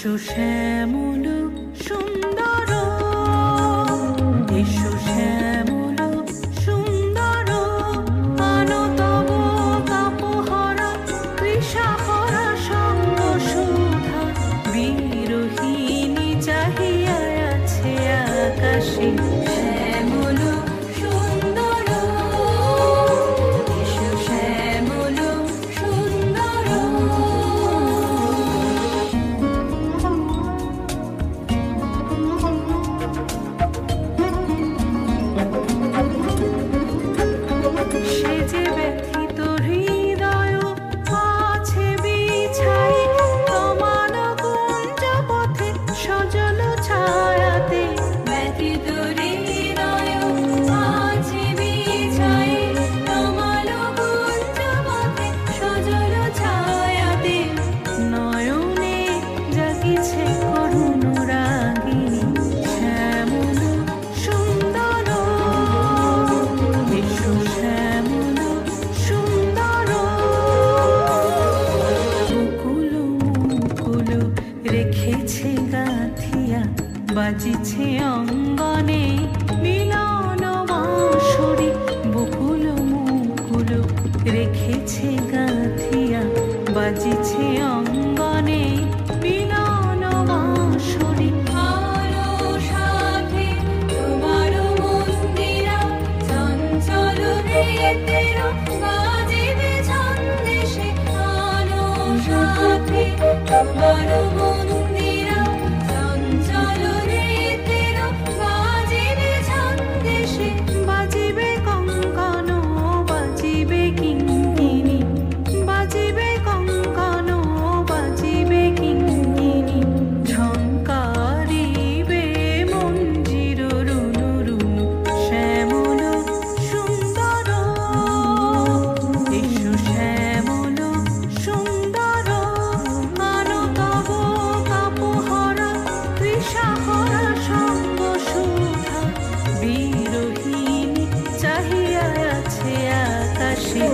এসো শ্যামল সুন্দর, এসো শ্যামল সুন্দর, আনো তব কাপহরা তৃষাহরা সঙ্গ সুধা, বিরোহিণী চাহিয়া আছে আকাশে। শ্যামল সুন্দর, এসো শ্যামল সুন্দর। সে যে ব্যথিত হৃদয় আছে বিছাই, তোমার কুঞ্জ পথে সজল ছায়াতে। ব্যথিত হৃদয় আছে বিছাই, তোমার কুঞ্জ পথে সজল ছায়াতে। নয়নে জাগিছে করুণ রাগিনী, শ্যামল সুন্দর, এসো শ্যামল সুন্দর। মুকুল মুকুল রেখেছে গাঁথিয়া, বাজিছে অঙ্গনে মিলন বাঁশরি। বকুল মুকুল রেখেছে গাঁথিয়া, বাজিছে অঙ্গনে মিলন বাঁশরি। আলো সাথে তোমার মন্দিরা, চঞ্চল নেত্রের বাজিবে ছন্দেশে। আলো সাথে তোমার মন্দিরা, চঞ্চল নেত্রের বাজিবে ছন্দেশে। বাজিবে কঙ্কণ, বাজিবে কিঙ্কিণী, বাজিবে কঙ্কণ, বাজিবে কিঙ্কিণী। ঝঙ্কারিবে মঞ্জির রুনু রুনু, শ্যামল সুন্দর, এসো শ্যামল সুন্দর। আনো তব কাপহরা তৃষাহরা সঙ্গ সুধা, বিরোহিণী চাহিয়া আছে আকাশে।